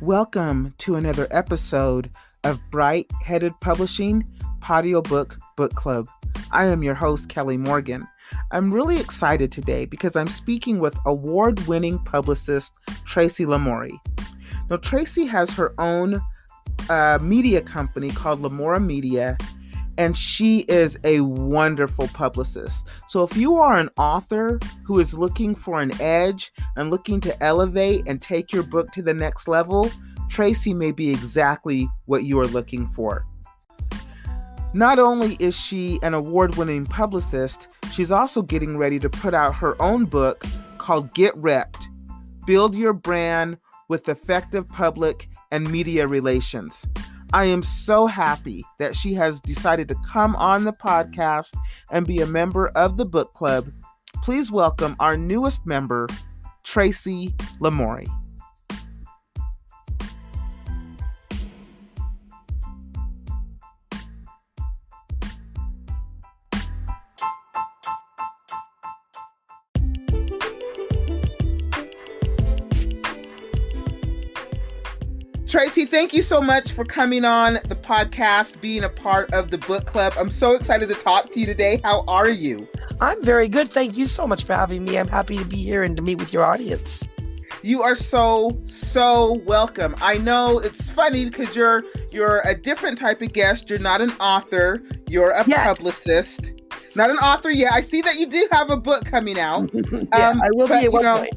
Welcome to another episode of Bright Headed Publishing Audiobook Book Club. I am your host, Kelly Morgan. I'm really excited today because I'm speaking with Award Winning Publicist Tracy Lamourie. Now, Tracy has her own media company called Lamourie Media, and she is a wonderful publicist. So if you are an author who is looking for an edge and looking to elevate and take your book to the next level, Tracy may be exactly what you are looking for. Not only is she an award-winning publicist, she's also getting ready to put out her own book called Get Repped: Build Your Brand with Effective Public and Media Relations. I am so happy that she has decided to come on the podcast and be a member of the book club. Please welcome our newest member, Tracy Lamourie. Tracy, thank you so much for coming on the podcast, being a part of the book club. I'm so excited to talk to you today. How are you? I'm very good. Thank you so much for having me. I'm happy to be here and to meet with your audience. You are so welcome. I know it's funny because you're a different type of guest. You're not an author. You're a publicist. Not an author yet. I see that you do have a book coming out. I will be at one point.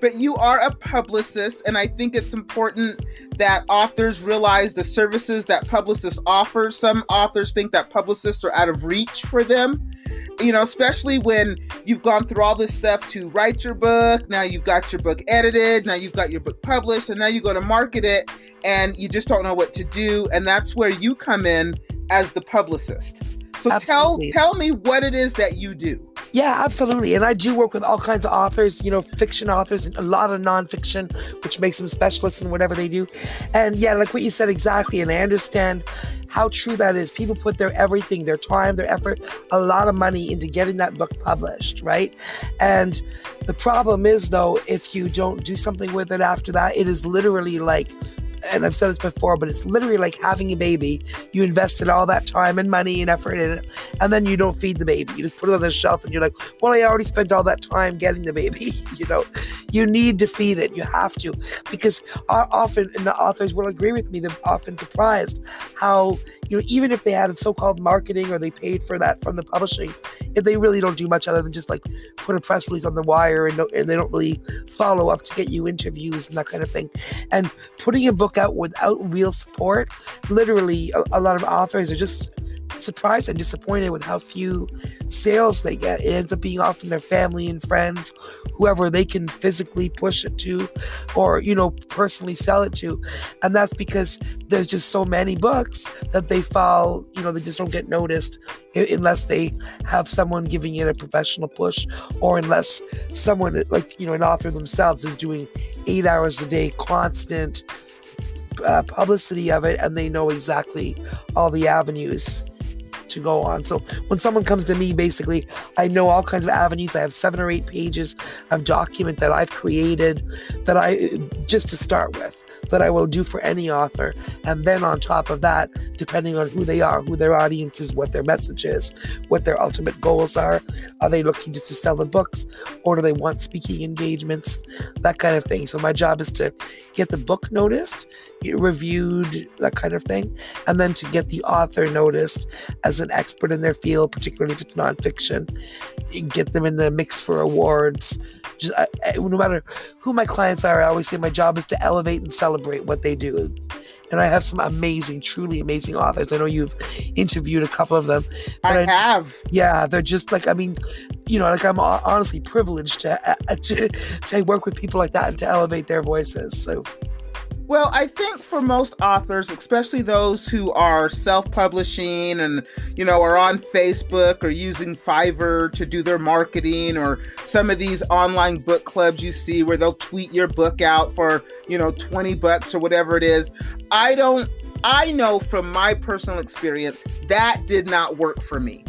But you are a publicist, and I think it's important that authors realize the services that publicists offer. Some authors think that publicists are out of reach for them, especially when you've gone through all this stuff to write your book. Now you've got your book edited. Now you've got your book published, and now you go to market it, and you just don't know what to do. And that's where you come in as the publicist. So tell me what it is that you do. Yeah, absolutely. And I do work with all kinds of authors, fiction authors, and a lot of nonfiction, which makes them specialists in whatever they do. And yeah, like what you said exactly. And I understand how true that is. People put their everything, their time, their effort, a lot of money into getting that book published, right? And the problem is, though, if you don't do something with it after that, it is literally like, and I've said this before, but it's literally like having a baby. You invested all that time and money and effort in it, and then you don't feed the baby. You just put it on the shelf and you're like, well, I already spent all that time getting the baby. You need to feed it. You have to, because often, and the authors will agree with me, they're often surprised how, even if they had a so-called marketing or they paid for that from the publishing, if they really don't do much other than just like put a press release on the wire and they don't really follow up to get you interviews and that kind of thing. And putting a book out without real support, literally a lot of authors are just surprised and disappointed with how few sales they get. It ends up being often their family and friends, whoever they can physically push it to or, personally sell it to. And that's because there's just so many books that they fall, they just don't get noticed unless they have someone giving it a professional push, or unless someone like, an author themselves is doing 8 hours a day, constant publicity of it, and they know exactly all the avenues to go on. So when someone comes to me, basically, I know all kinds of avenues. I have 7 or 8 pages of document that I've created that just to start with, that I will do for any author. And then on top of that, depending on who they are, who their audience is, what their message is, what their ultimate goals are they looking just to sell the books, or do they want speaking engagements, that kind of thing. So my job is to get the book noticed, reviewed, that kind of thing, and then to get the author noticed as an expert in their field, particularly if it's nonfiction, get them in the mix for awards. Just no matter who my clients are, I always say my job is to elevate and celebrate what they do. And I have some amazing, truly amazing authors. I know you've interviewed a couple of them. I have. Yeah, they're just like, I'm honestly privileged to work with people like that and to elevate their voices. So. Well, I think for most authors, especially those who are self-publishing and, are on Facebook or using Fiverr to do their marketing, or some of these online book clubs you see where they'll tweet your book out for, $20 or whatever it is. I know from my personal experience that did not work for me.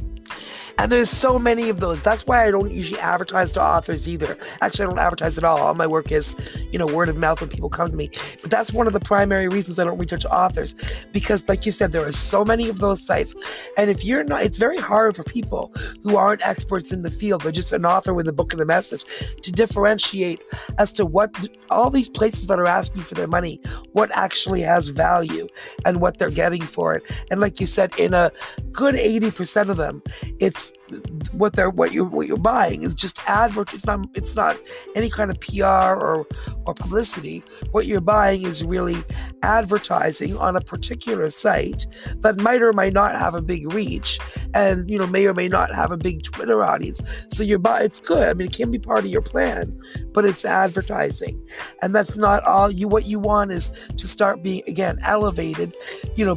And there's so many of those. That's why I don't usually advertise to authors either. Actually, I don't advertise at all. All my work is, word of mouth when people come to me. But that's one of the primary reasons I don't reach out to authors. Because like you said, there are so many of those sites. And if you're not, it's very hard for people who aren't experts in the field, but just an author with a book and a message, to differentiate as to what all these places that are asking for their money, what actually has value and what they're getting for it. And like you said, in a good 80% of them, it's what you're buying is just advert. It's not any kind of PR or publicity. What you're buying is really advertising on a particular site that might or might not have a big reach, and may or may not have a big Twitter audience. So it's good. I mean, it can be part of your plan, but it's advertising, and that's not all. What you want is to start being, again, elevated,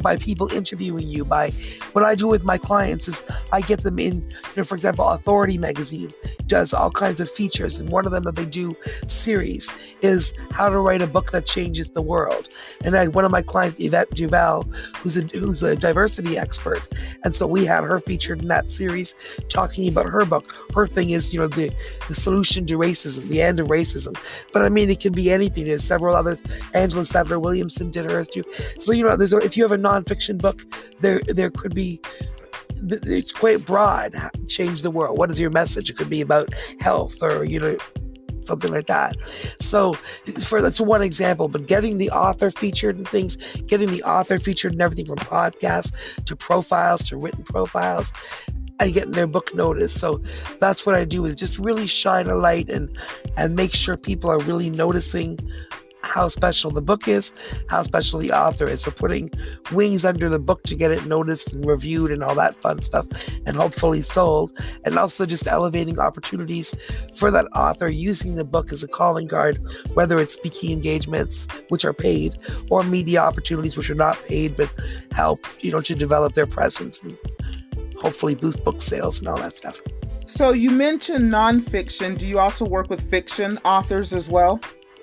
by people interviewing you. By what I do with my clients is I get them in. For example, Authority magazine does all kinds of features, and one of them that they do series is how to write a book that changes the world. And I had one of my clients, Yvette Duval, who's a diversity expert, and so we had her featured in that series talking about her book. Her thing is, the solution to racism, the end of racism. But I mean, it can be anything. There's several others. Angela Sadler Williamson did hers too. So if you have a nonfiction book, there could be. It's quite broad. Change the world. What is your message? It could be about health or something like that. So that's one example. But getting the author featured and things, getting the author featured in everything from podcasts to profiles to written profiles, and getting their book noticed. So that's what I do, is just really shine a light and make sure people are really noticing how special the book is, how special the author is. So putting wings under the book to get it noticed and reviewed and all that fun stuff, and hopefully sold. And also just elevating opportunities for that author, using the book as a calling card, whether it's speaking engagements, which are paid, or media opportunities, which are not paid, but help, to develop their presence and hopefully boost book sales and all that stuff. So you mentioned nonfiction. Do you also work with fiction authors as well?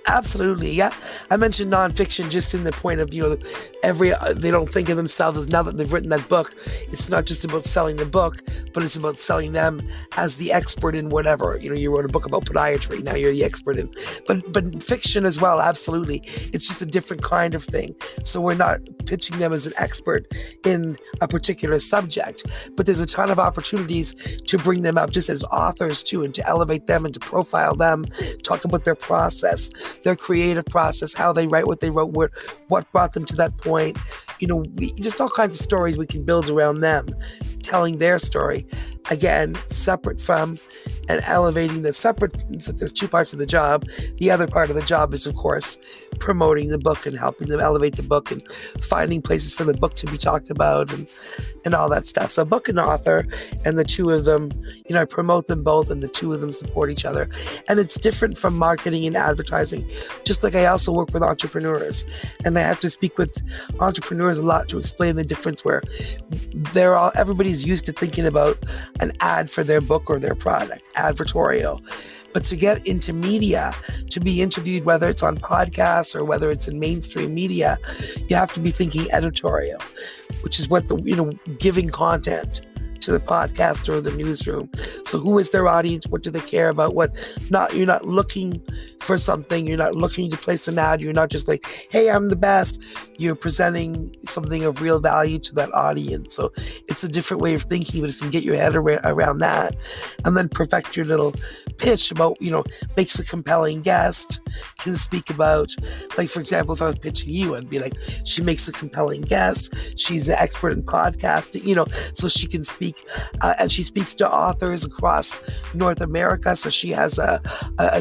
Absolutely, yeah. I mentioned nonfiction just in the point of, they don't think of themselves as, now that they've written that book, it's not just about selling the book, but it's about selling them as the expert in whatever. You wrote a book about podiatry, now you're the expert in, but fiction as well, absolutely. It's just a different kind of thing. So we're not pitching them as an expert in a particular subject, but there's a ton of opportunities to bring them up just as authors too, and to elevate them and to profile them, talk about their process, their creative process, how they write what they wrote, what brought them to that point. Just all kinds of stories we can build around them, telling their story. Again, separate from and elevating the separate. So there's two parts of the job. The other part of the job is, of course, promoting the book and helping them elevate the book and finding places for the book to be talked about and all that stuff. So book and author, and the two of them, I promote them both, and the two of them support each other. And it's different from marketing and advertising. Just like I also work with entrepreneurs, and I have to speak with entrepreneurs a lot to explain the difference, where everybody's used to thinking about an ad for their book or their product, advertorial. But to get into media, to be interviewed, whether it's on podcasts or whether it's in mainstream media, you have to be thinking editorial, which is what giving content to the podcast or the newsroom. So who is their audience? What do they care about? You're not looking for something. You're not looking to place an ad. You're not just like, hey, I'm the best. You're presenting something of real value to that audience. So it's a different way of thinking, but if you can get your head around that and then perfect your little pitch about, makes a compelling guest, can speak about, like, for example, if I was pitching you, I'd be like, she makes a compelling guest. She's an expert in podcasting, so she can speak, and she speaks to authors across North America. So she has a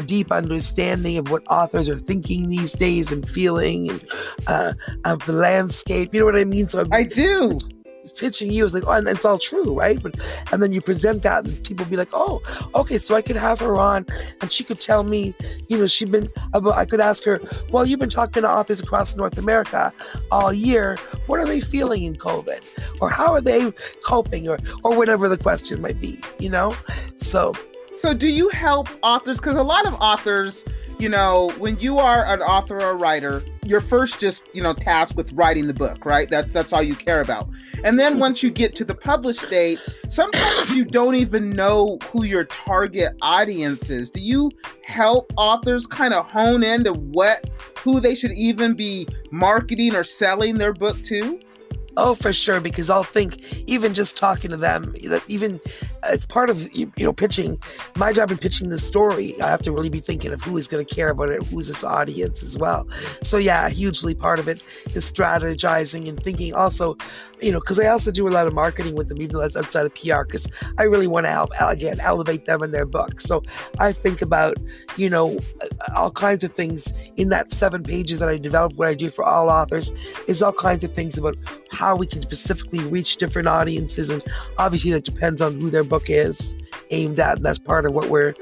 deep understanding of what authors are thinking these days and feeling, and of the landscape. You know what I mean? So I do. Pitching you is like, oh, and it's all true, right? And then you present that, and people be like, oh, okay, so I could have her on, and she could tell me, I could ask her, well, you've been talking to authors across North America all year. What are they feeling in COVID? Or how are they coping? Or whatever the question might be, So do you help authors? Because a lot of authors, when you are an author or a writer, you're first just, tasked with writing the book, right? That's all you care about. And then once you get to the published state, sometimes you don't even know who your target audience is. Do you help authors kind of hone into who they should even be marketing or selling their book to? Oh, for sure, because I'll think, even just talking to them, that even it's part of, pitching. My job in pitching the story, I have to really be thinking of who is going to care about it, who's this audience as well. So yeah, hugely part of it is strategizing and thinking also, because I also do a lot of marketing with them, even though that's outside of PR, because I really want to help, again, elevate them in their book. So I think about, all kinds of things in that 7 pages that I developed, what I do for all authors, is all kinds of things about how we can specifically reach different audiences. And obviously that depends on who their book is aimed at. And that's part of what we're,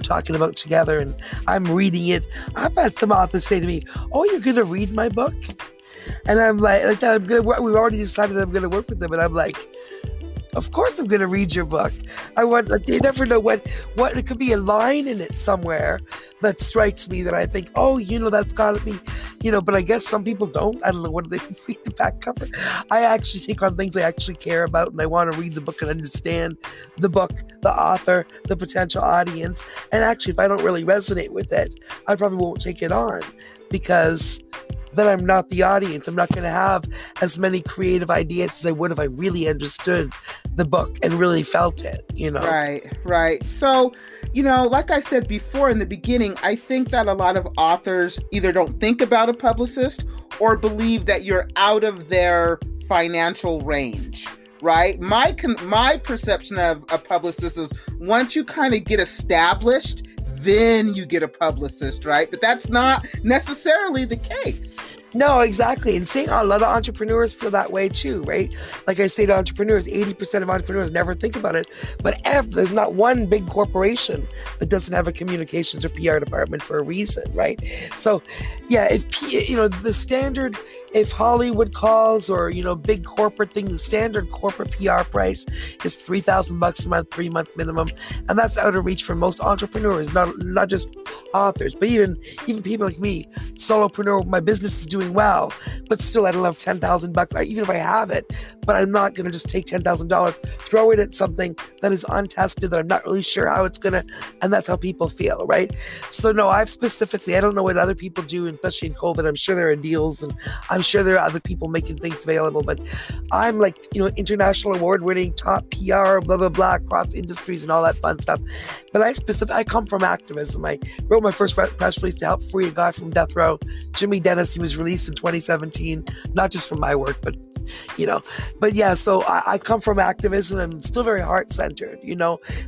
talking about together. And I'm reading it. I've had some authors say to me, "Oh, you're going to read my book?" And I'm like that. We've already decided that I'm going to work with them. And I'm like, of course I'm going to read your book. They never know what it could be, a line in it somewhere that strikes me that I think, that's got to be, but I guess some people don't. I don't know, what do they read the back cover? I actually take on things I actually care about, and I want to read the book and understand the book, the author, the potential audience. And actually, if I don't really resonate with it, I probably won't take it on, because then I'm not the audience. I'm not going to have as many creative ideas as I would if I really understood the book and really felt it, Right. So, like I said before in the beginning, I think that a lot of authors either don't think about a publicist or believe that you're out of their financial range, right? My perception of a publicist is once you kind of get established, then you get a publicist, right? But that's not necessarily the case. No, exactly. And seeing a lot of entrepreneurs feel that way too, right? Like I say to entrepreneurs, 80% of entrepreneurs never think about it, but there's not one big corporation that doesn't have a communications or PR department for a reason, right? So yeah, if the standard, if Hollywood calls or, big corporate thing, the standard corporate PR price is $3,000 a month, 3-month minimum. And that's out of reach for most entrepreneurs, not just authors, but even people like me, solopreneur. My business is doing well, but still I don't have $10,000, even if I have it, but I'm not going to just take $10,000, throw it at something that is untested, that I'm not really sure how it's going to, and that's how people feel, right? So no, I don't know what other people do, especially in COVID. I'm sure there are deals, and I'm sure there are other people making things available, but I'm like, international award-winning, top PR, blah, blah, blah, across industries and all that fun stuff. But I come from activism. I wrote my first press release to help free a guy from death row, Jimmy Dennis. He was released in 2017, not just from my work, but yeah, so I come from activism. I'm still very heart-centered,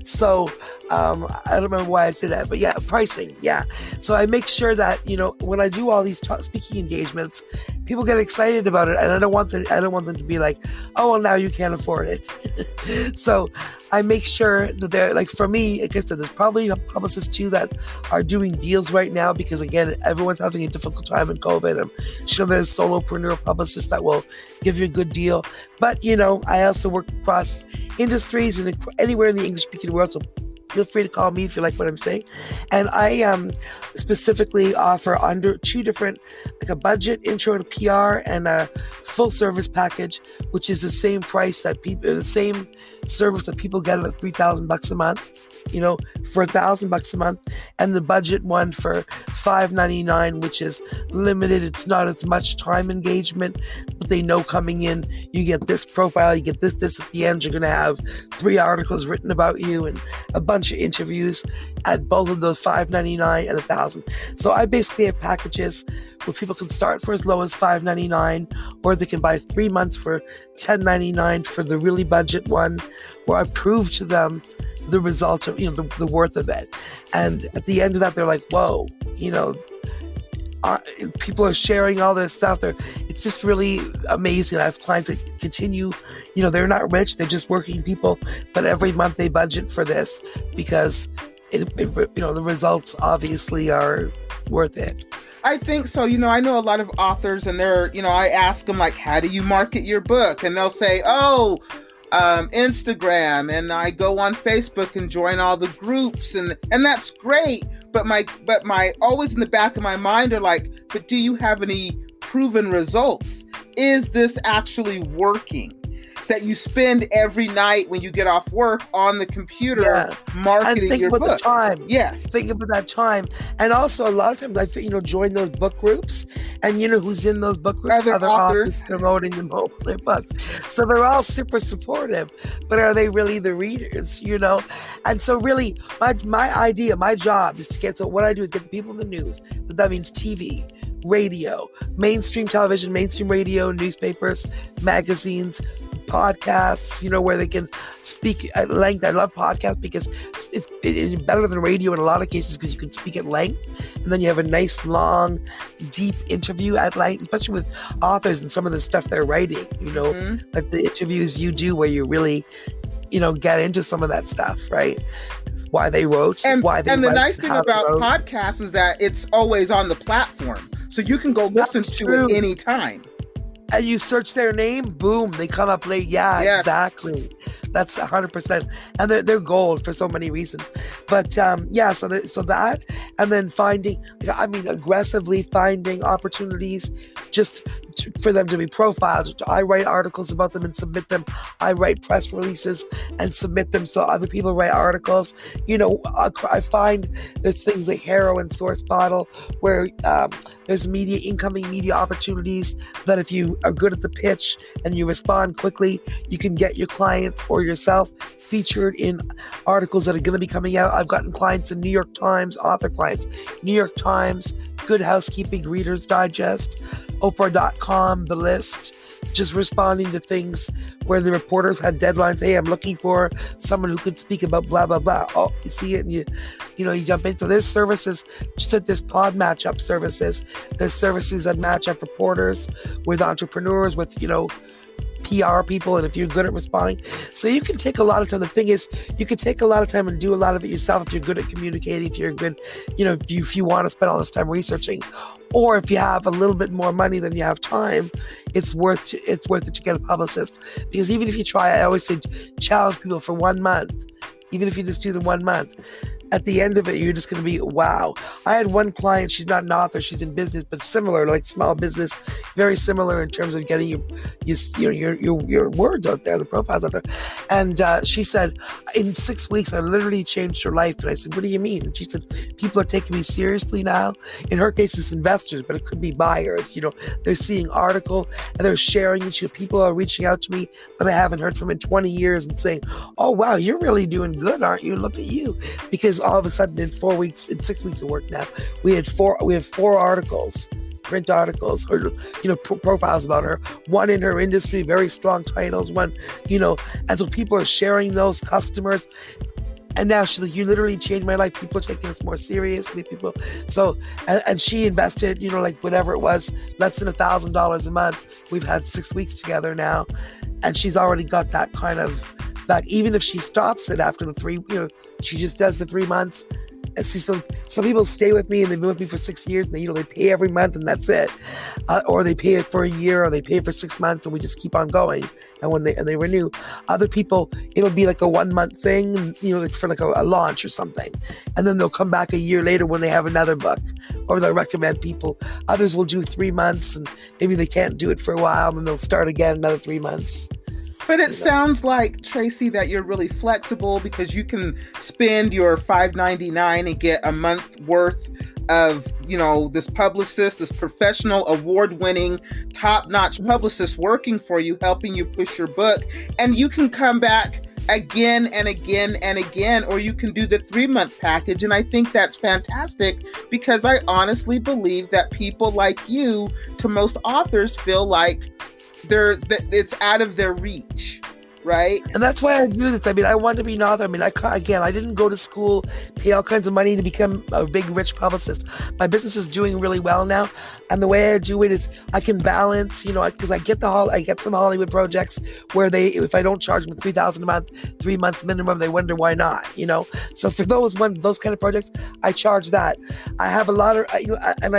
so I don't remember why I said that, but yeah, pricing, yeah. So I make sure that, when I do all these speaking engagements, people get excited about it, and I don't want them to be like, "Oh, well, now you can't afford it." So I make sure that they're like, for me, like I said, there's probably publicists too that are doing deals right now, because again, everyone's having a difficult time in COVID. I'm sure there's solopreneur publicists that will give you a good deal. But, I also work across industries and anywhere in the English-speaking world, so feel free to call me if you like what I'm saying. And I specifically offer under 2 different, like a budget intro to PR and a full service package, which is the same price the same service that people get at $3,000 a month, for $1,000 a month, and the budget one for $599, which is limited. It's not as much time engagement, but they know coming in, you get this profile, you get this at the end. You're going to have 3 articles written about you and a bunch of interviews at both of those $599 and $1,000. So I basically have packages where people can start for as low as $599, or they can buy 3 months for $10.99 for the really budget one, where I prove to them the result of, the worth of it. And at the end of that, they're like, whoa, people are sharing all this stuff. It's just really amazing. I have clients that continue, they're not rich, they're just working people, but every month they budget for this because the results obviously are worth it. I think so. I know a lot of authors, and they're, I ask them, like, how do you market your book? And they'll say, Instagram, and I go on Facebook and join all the groups, and that's great. But my always in the back of my mind are like, but do you have any proven results? Is this actually working? That you spend every night when you get off work on the computer marketing your book. And think about the time. Yes. Think about that time. And also a lot of times I join those book groups, and who's in those book groups? Other authors promoting their books. So they're all super supportive, but are they really the readers, And so really my job is to get, so what I do is get the people in the news. That means TV, radio, mainstream television, mainstream radio, newspapers, magazines, podcasts, where they can speak at length. I love podcasts because it's better than radio in a lot of cases because you can speak at length, and then you have a nice, long, deep interview at length, especially with authors and some of the stuff they're writing, like the interviews you do where you really, get into some of that stuff, right? Why they wrote, why they write. And the nice thing about podcasts is that it's always on the platform, so you can go listen to it anytime. And you search their name, boom, they come up late. Yeah, yes. Exactly. That's 100%. And they're gold for so many reasons. But so that, and then aggressively finding opportunities just for them to be profiled. I write articles about them and submit them. I write press releases and submit them so other people write articles. I find there's things like Heroin Source Bottle where there's incoming media opportunities that if you are good at the pitch and you respond quickly, you can get your clients or yourself featured in articles that are going to be coming out. I've gotten clients in New York Times, author clients, New York Times, Good Housekeeping, Reader's Digest, Oprah.com, The List, just responding to things where the reporters had deadlines. Hey, I'm looking for someone who could speak about blah, blah, blah. Oh, you see it and you jump in. So there's services, just like there's pod matchup services. There's services that match up reporters with entrepreneurs, with, PR people, and if you're good at responding. So you can take a lot of time. The thing is, you can take a lot of time and do a lot of it yourself if you're good at communicating, if you're good, if you want to spend all this time researching, or if you have a little bit more money than you have time, it's worth it to get a publicist. Because even if you try, I always say, challenge people for 1 month. Even if you just do the 1 month, at the end of it, you're just going to be, wow. I had one client, she's not an author, she's in business, but similar, like small business, very similar in terms of getting your words out there, the profiles out there. And she said, in 6 weeks, I literally changed her life. And I said, what do you mean? And she said, people are taking me seriously now. In her case, it's investors, but it could be buyers. They're seeing article and they're sharing it. People are reaching out to me that I haven't heard from in 20 years and saying, oh, wow, you're really doing good, aren't you? Look at you. Because all of a sudden in 6 weeks of work now, we have four articles, print articles, or profiles about her, one in her industry, very strong titles, one, and so people are sharing those customers. And now she's like, you literally changed my life. People are taking this more seriously. So she invested, like whatever it was, less than $1,000 a month. We've had 6 weeks together now, and she's already got that kind of back. Even if she stops it after the 3, she just does the 3 months. And see, some people stay with me and they've been with me for 6 years, and they pay every month and that's it, or they pay it for a year, or they pay it for 6 months, and we just keep on going. And when they renew, other people, it'll be like a 1 month thing, for like a launch or something, and then they'll come back a year later when they have another book, or they'll recommend people. Others will do 3 months, and maybe they can't do it for a while, and then they'll start again another 3 months. But it sounds like, Tracy, that you're really flexible because you can spend your $5.99 and get a month worth of, this publicist, this professional, award-winning, top-notch publicist working for you, helping you push your book. And you can come back again and again and again, or you can do the 3-month package. And I think that's fantastic because I honestly believe that people like you, to most authors, feel like it's out of their reach, right? And that's why I do this. I want to be an author. I didn't go to school, pay all kinds of money to become a big, rich publicist. My business is doing really well now. And the way I do it is I can balance, because I get some Hollywood projects where if I don't charge them $3,000 a month, 3 months minimum, they wonder why not, So for those kind of projects, I charge that. I have a lot of, and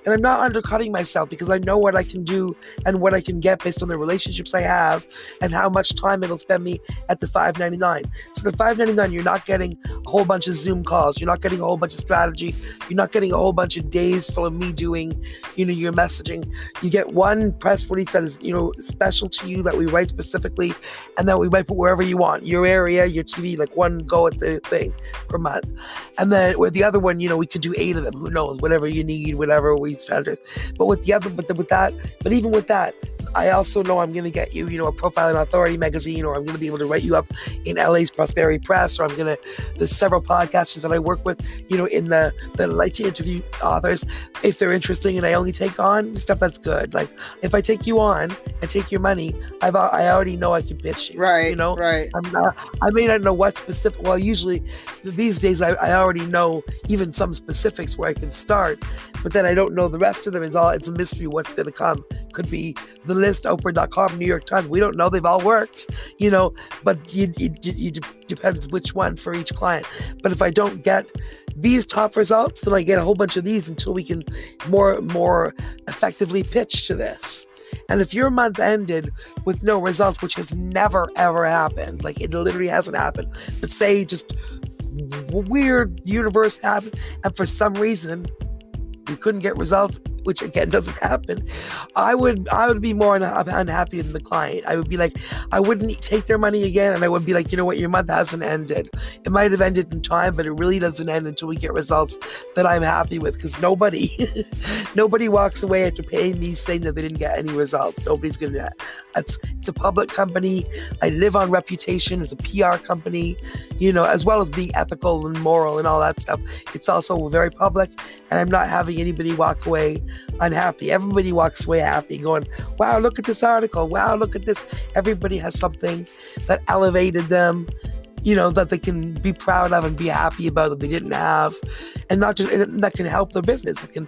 I'm not undercutting myself because I know what I can do and what I can get based on the relationships I have and how much time and they'll spend me at the $5.99. So the $5.99, you're not getting a whole bunch of Zoom calls. You're not getting a whole bunch of strategy. You're not getting a whole bunch of days full of me doing, your messaging. You get one press release that is, special to you, that we write specifically, and that we might put wherever you want, your area, your TV, like one go at the thing per month. And then with the other one, we could do 8 of them. Who knows? Whatever you need, whatever we strategize. But with the other, but even with that, I also know I'm going to get you, a Profile and Authority magazine, or I'm going to be able to write you up in LA's Prosperity Press, or there's several podcasters that I work with, in that I like to interview authors if they're interesting, and I only take on stuff that's good. Like if I take you on and take your money, I already know I can pitch you. Right. Right. I may not know what specific. Well, usually these days I already know even some specifics where I can start, but then I don't know the rest of them. It's a mystery what's going to come. Could be the list, Oprah.com, New York Times. We don't know. They've all worked, but it depends which one for each client. But if I don't get these top results, then I get a whole bunch of these until we can more effectively pitch to this. And if your month ended with no results, which has never, ever happened, like it literally hasn't happened, but say just weird universe happened, and for some reason we couldn't get results, which again doesn't happen, I would be more unhappy than the client. I would be like, I wouldn't take their money again, and I would be like, your month hasn't ended. It might have ended in time, but it really doesn't end until we get results that I'm happy with, because nobody walks away after paying me saying that they didn't get any results. Nobody's gonna. It's a public company. I live on reputation. It's a PR company, as well as being ethical and moral and all that stuff. It's also very public, and I'm not having anybody walk away unhappy. Everybody walks away happy, going, wow, look at this article. Wow, look at this. Everybody has something that elevated them, that they can be proud of and be happy about that they didn't have. And not just that can help their business. That can,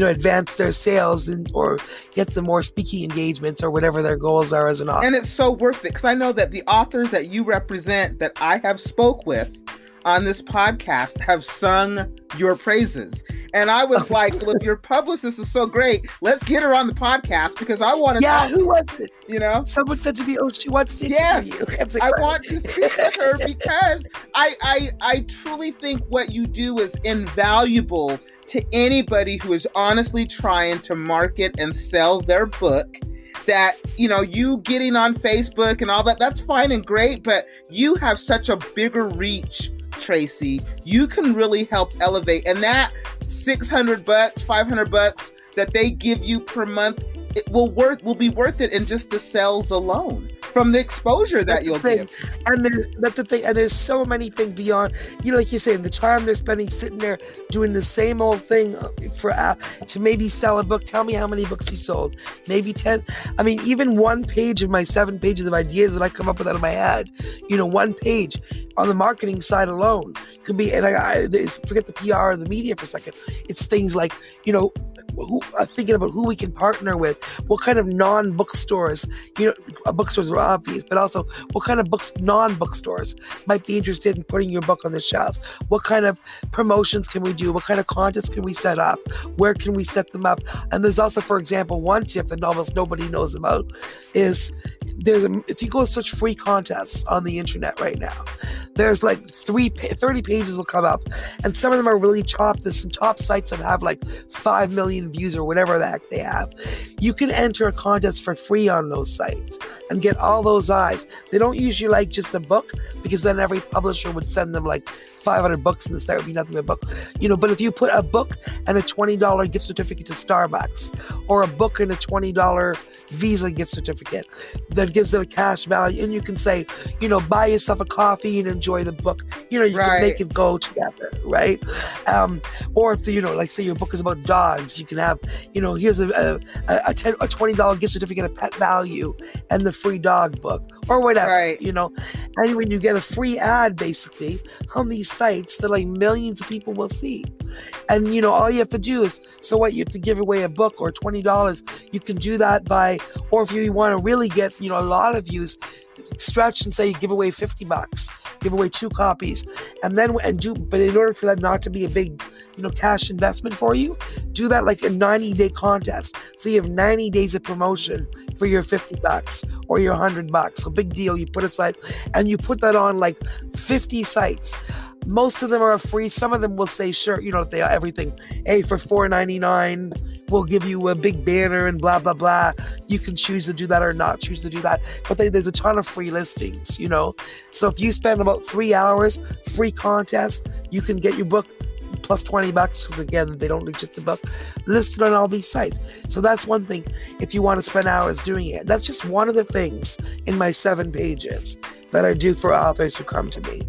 advance their sales or get them more speaking engagements or whatever their goals are as an author. And it's so worth it, because I know that the authors that you represent that I have spoke with on this podcast have sung your praises. And I was like, well, if your publicist is so great, let's get her on the podcast, because I want to talk. Who was it? Someone said to me, oh, she wants to interview you. I want to speak with her, because I truly think what you do is invaluable to anybody who is honestly trying to market and sell their book. That, you getting on Facebook and all that, that's fine and great, but you have such a bigger reach, Tracy. You can really help elevate, and that $600, $500 that they give you per month, it will be worth it in just the sales alone from the exposure that you'll give. And that's the thing. And there's so many things beyond, like you're saying, the time they're spending sitting there doing the same old thing to maybe sell a book. Tell me how many books you sold. Maybe 10. I mean, even one page of my 7 pages of ideas that I come up with out of my head, one page on the marketing side alone could be, and I forget the PR or the media for a second. It's things like, thinking about who we can partner with, what kind of non-bookstores, bookstores are obvious, but also what kind of non-bookstores might be interested in putting your book on the shelves. What kind of promotions can we do? What kind of contests can we set up? Where can we set them up? And there's also, for example, one tip that almost nobody knows about is if you go search free contests on the internet right now, there's like 30 pages will come up, and some of them are really top. There's some top sites that have like 5 million views or whatever the heck they have. You can enter a contest for free on those sites and get all those eyes. They don't usually like just a book, because then every publisher would send them like 500 books and the site would be nothing but a book. But if you put a book and a $20 gift certificate to Starbucks, or a book and a $20 Visa gift certificate, that gives it a cash value, and you can say, buy yourself a coffee and enjoy the book. You can make it go together, right? Or if like say your book is about dogs, you can have, here's a $20 gift certificate of Pet Value and the free dog book, or whatever. Right. And when you get a free ad basically on these sites that like millions of people will see, and all you have to do is, so what, you have to give away a book or $20. You can do that by, or if you want to really get a lot of views, stretch and say give away $50, give away 2 copies, but in order for that not to be a big cash investment for you, do that like a 90-day contest. So you have 90 days of promotion for your $50 or your $100. So big deal. You put aside and you put that on like 50 sites. Most of them are free. Some of them will say, sure, they are everything. Hey, for $4.99, we'll give you a big banner and blah, blah, blah. You can choose to do that or not choose to do that. But there's a ton of free listings, So if you spend about 3 hours, free contest, you can get your book plus $20, because again, they don't need just the book, listed on all these sites. So that's one thing if you want to spend hours doing it. That's just one of the things in my 7 pages that I do for authors who come to me.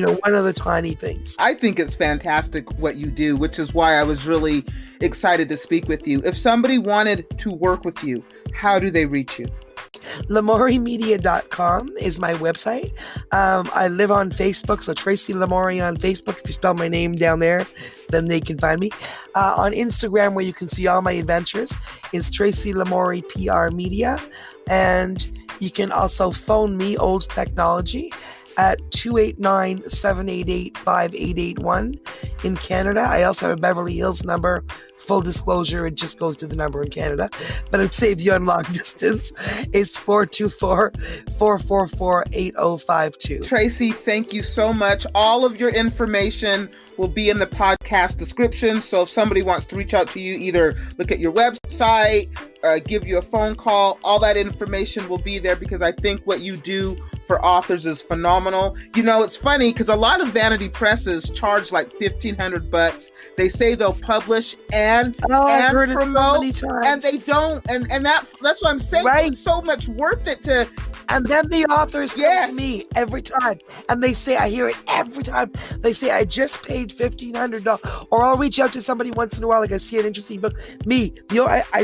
One of the tiny things. I think it's fantastic what you do, which is why I was really excited to speak with you. If somebody wanted to work with you, how do they reach you? LamourieMedia.com is my website. I live on Facebook, so Tracy Lamourie on Facebook. If you spell my name down there, then they can find me. On Instagram, where you can see all my adventures, is Tracy Lamourie PR Media. And you can also phone me, Old Technology, at 289-788-5881 in Canada. I also have a Beverly Hills number. Full disclosure, it just goes to the number in Canada, but it saves you on long distance. It's 424-444-8052. Tracy, thank you so much. All of your information will be in the podcast description. So if somebody wants to reach out to you, either look at your website, give you a phone call, all that information will be there, because I think what you do for authors is phenomenal. It's funny because a lot of vanity presses charge like $1,500. They say they'll publish and promote, and they don't. And that's what I'm saying. Right. It's so much worth it to. And then the authors come to me every time, and they say, I hear it every time. They say, I just paid $1,500, or I'll reach out to somebody once in a while, like I see an interesting book. I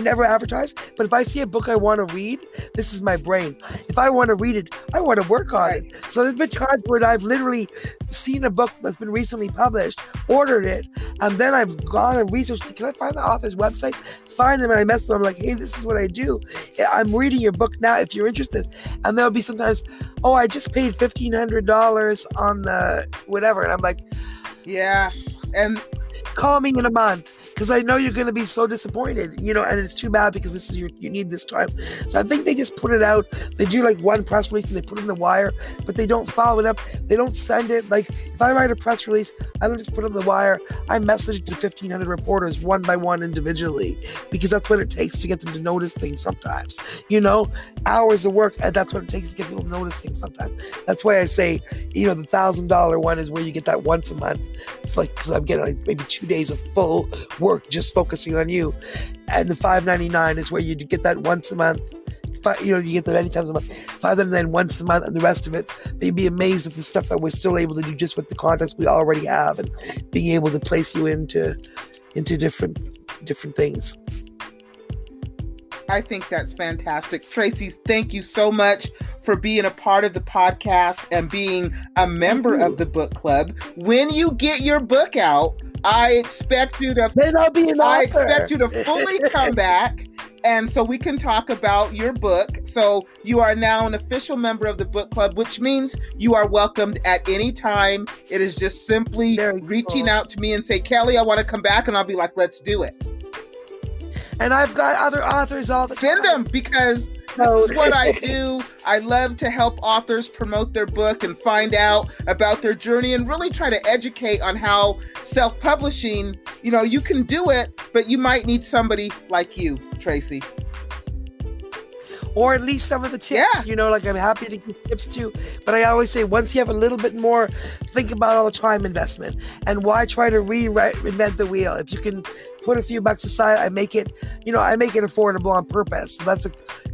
never advertise, but if I see a book I want to read, this is my brain. If I want to read it, I want to work on it. So there's been times where I've literally seen a book that's been recently published, ordered it, and then I've gone and researched, can I find the author's website? Find them, and I message them, like, hey, this is what I do. I'm reading your book now if you're interested. And there'll be sometimes, I just paid $1,500 on the whatever. And I'm like, yeah. And call me in a month, because I know you're going to be so disappointed, and it's too bad because this is you need this time. So I think they just put it out. They do like one press release and they put it in the wire, but they don't follow it up. They don't send it. Like if I write a press release, I don't just put it in the wire. I message it to 1,500 reporters one by one individually, because that's what it takes to get them to notice things sometimes. Hours of work, and that's what it takes to get people to notice things sometimes. That's why I say, the $1,000 one is where you get that once a month. It's like, because I'm getting like maybe 2 days of full work just focusing on you, and the $5.99 is where you get that once a month. You get that many times a month. $5.99 once a month, and the rest of it, you'd be amazed at the stuff that we're still able to do just with the contacts we already have, and being able to place you into different things. I think that's fantastic. Tracy, thank you so much for being a part of the podcast and being a member of the book club. When you get your book out, I expect you to fully come back, and so we can talk about your book. So you are now an official member of the book club, which means you are welcomed at any time. It is just simply reaching out to me and say, Kelly, I want to come back, and I'll be like, let's do it. And I've got other authors all the time. Send them, because this is what I do. I love to help authors promote their book and find out about their journey, and really try to educate on how self-publishing, you can do it, but you might need somebody like you, Tracy. Or at least some of the tips, like I'm happy to give tips too. But I always say, once you have a little bit more, think about all the time investment, and why try to reinvent the wheel. If you can put a few bucks aside, I make it affordable on purpose. So that's a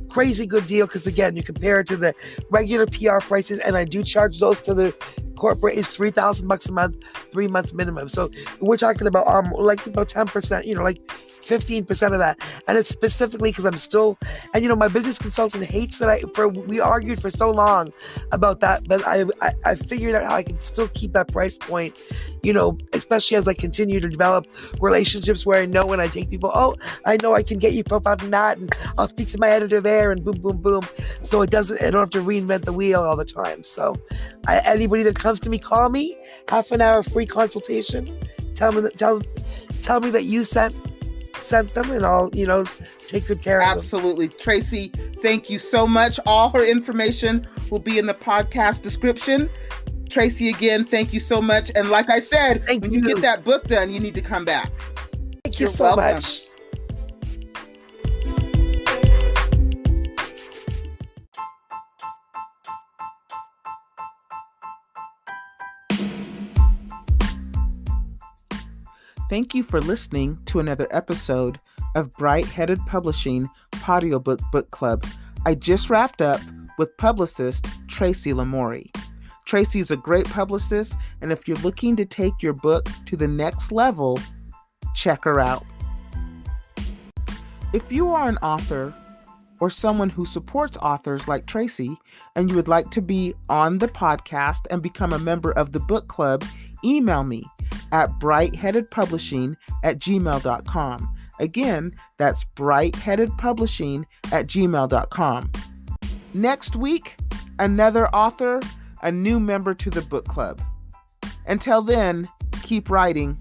crazy good deal, because again, you compare it to the regular PR prices, and I do charge those to the corporate, is $3,000 a month, 3 months minimum. So we're talking about like about 10%, like 15% of that. And it's specifically because I'm still, and my business consultant hates that we argued for so long about that, but I figured out how I can still keep that price point, especially as I continue to develop relationships where I know when I take people, I know I can get you profiled in that, and I'll speak to my editor there, and boom, boom, boom. So I don't have to reinvent the wheel all the time. So anybody that comes to me, call me, half an hour free consultation. Tell tell me that you sent them, and I'll, take good care of them. Absolutely. Tracy, thank you so much. All her information will be in the podcast description. Tracy, again, thank you so much. And like I said, when you get that book done, you need to come back. Thank you so much. Thank you for listening to another episode of Bright Headed Publishing Audiobook Book Club. I just wrapped up with publicist Tracy Lamourie. Tracy is a great publicist, and if you're looking to take your book to the next level, check her out. If you are an author or someone who supports authors like Tracy, and you would like to be on the podcast and become a member of the book club, email me at brightheadedpublishing@gmail.com. Again, that's brightheadedpublishing@gmail.com. Next week, another author, a new member to the book club. Until then, keep writing.